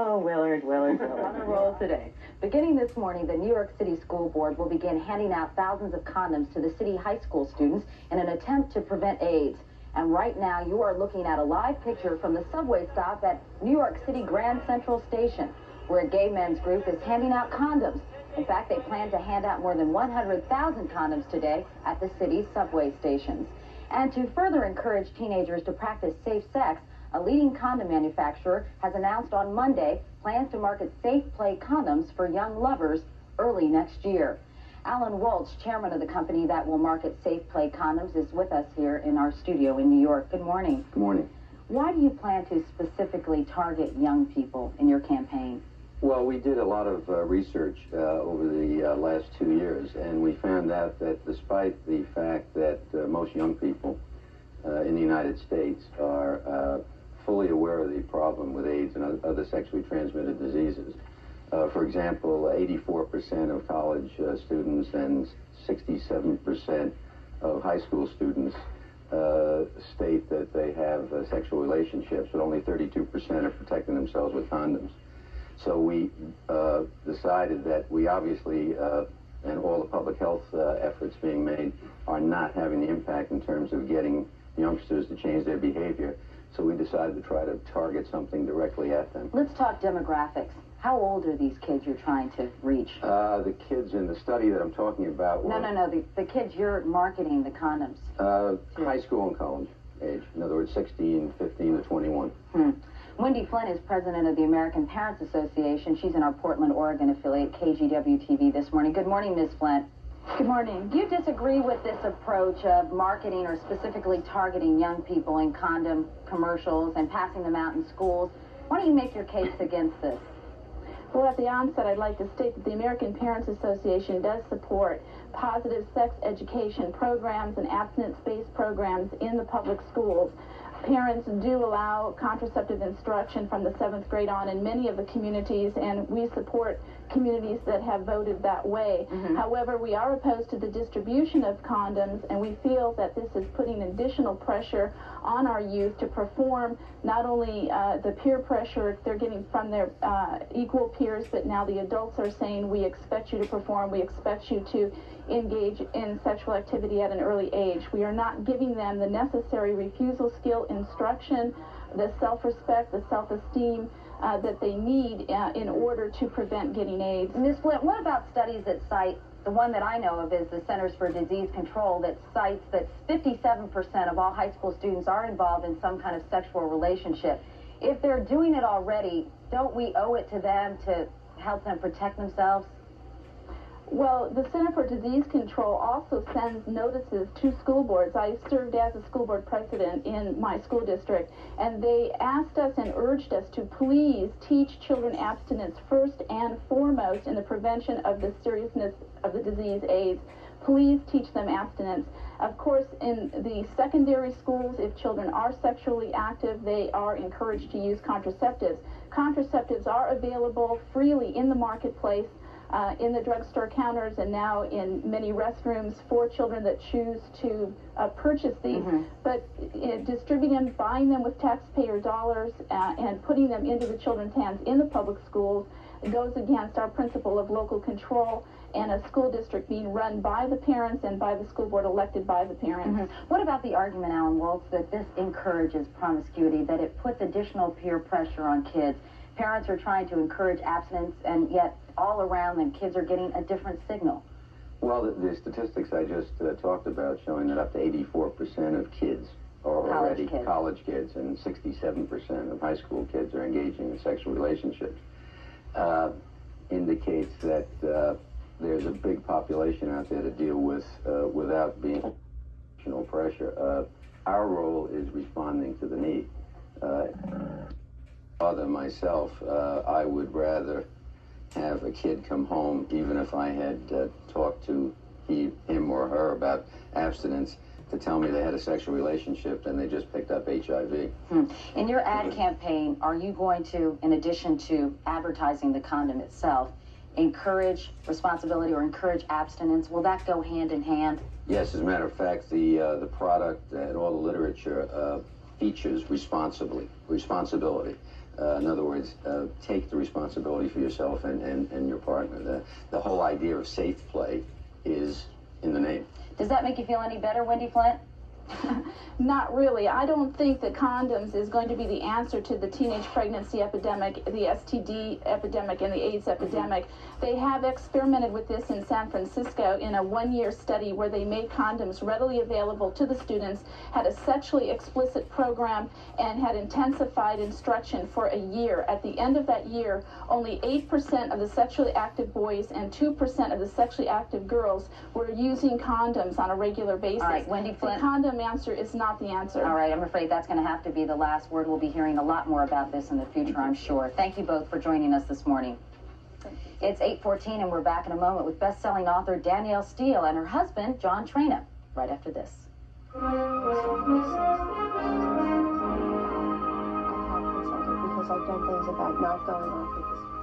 Oh, Willard. On a roll today. Beginning this morning, the New York City School Board will begin handing out thousands of condoms to the city high school students in an attempt to prevent AIDS. And right now, you are looking at a live picture from the subway stop at New York City Grand Central Station, where a gay men's group is handing out condoms. In fact, they plan to hand out more than 100,000 condoms today at the city's subway stations. And to further encourage teenagers to practice safe sex, a leading condom manufacturer has announced on Monday plans to market safe play condoms for young lovers early next year. Alan Waltz, chairman of the company that will market safe play condoms, is with us here in our studio in New York. Good morning. Good morning. Why do you plan to specifically target young people in your campaign? Well, we did a lot of research over the last 2 years, and we found out that despite the fact that most young people in the United States are fully aware of the problem with AIDS and other sexually transmitted diseases. For example, 84% of college students and 67% of high school students state that they have sexual relationships, but only 32% are protecting themselves with condoms. So we decided that we obviously, and all the public health efforts being made, are not having the impact in terms of getting youngsters to change their behavior. So we decided to try to target something directly at them. Let's talk demographics. How old are these kids you're trying to reach? The kids in the study that I'm talking about were... No. The kids you're marketing the condoms high school and college age. In other words, 15 to 21. Wendy Flynn is president of the American Parents Association. She's in our Portland, Oregon affiliate, KGW-TV, this morning. Good morning, Ms. Flynn. Good morning. Do you disagree with this approach of marketing or specifically targeting young people in condom commercials and passing them out in schools? Why don't you make your case against this? Well, at the onset, I'd like to state that the American Parents Association does support positive sex education programs and abstinence-based programs in the public schools. Parents do allow contraceptive instruction from the 7th grade on in many of the communities, and we support communities that have voted that way. However, we are opposed to the distribution of condoms, and we feel that this is putting additional pressure on our youth to perform not only the peer pressure they're getting from their equal peers, but now the adults are saying, we expect you to perform, we expect you to engage in sexual activity at an early age. We are not giving them the necessary refusal skill instruction, the self-respect, the self-esteem that they need in order to prevent getting AIDS. Ms. Flint, what about studies that cite, the one that I know of is the Centers for Disease Control, that cites that 57% of all high school students are involved in some kind of sexual relationship. If they're doing it already, don't we owe it to them to help them protect themselves? Well, the Center for Disease Control also sends notices to school boards. I served as a school board president in my school district, and they asked us and urged us to please teach children abstinence first and foremost in the prevention of the seriousness of the disease AIDS. Please teach them abstinence. Of course, in the secondary schools, if children are sexually active, they are encouraged to use contraceptives. Contraceptives are available freely in the marketplace, in the drugstore counters, and now in many restrooms for children that choose to purchase these. But distributing them, buying them with taxpayer dollars, and putting them into the children's hands in the public schools goes against our principle of local control and a school district being run by the parents and by the school board elected by the parents. What about the argument, Alan Waltz, that this encourages promiscuity, that it puts additional peer pressure on kids? Parents are trying to encourage abstinence, and yet all around them, kids are getting a different signal. Well, the statistics I just talked about showing that up to 84% of kids are already college kids, and 67% of high school kids are engaging in sexual relationships, indicates that there's a big population out there to deal with without being additional pressure. Our role is responding to the need. Myself, I would rather have a kid come home, even if I had talked to him or her about abstinence, to tell me they had a sexual relationship and they just picked up HIV. In your ad campaign, are you going to, in addition to advertising the condom itself, encourage responsibility or encourage abstinence? Will that go hand in hand? Yes, as a matter of fact, the product and all the literature features responsibility. In other words, take the responsibility for yourself and your partner. The whole idea of safe play is in the name. Does that make you feel any better, Wendy Flint? Not really. I don't think that condoms is going to be the answer to the teenage pregnancy epidemic, the STD epidemic, and the AIDS epidemic. They have experimented with this in San Francisco in a one-year study where they made condoms readily available to the students, had a sexually explicit program, and had intensified instruction for a year. At the end of that year, only 8% of the sexually active boys and 2% of the sexually active girls were using condoms on a regular basis. All right, Wendy Flint. The condom answer is not the answer. All right, I'm afraid that's going to have to be the last word. We'll be hearing a lot more about this in the future, I'm sure. Thank you both for joining us this morning. It's 8:14, and we're back in a moment with best-selling author Danielle Steele and her husband, John Traina, right after this. I have consulted because I've done things about not going off with this.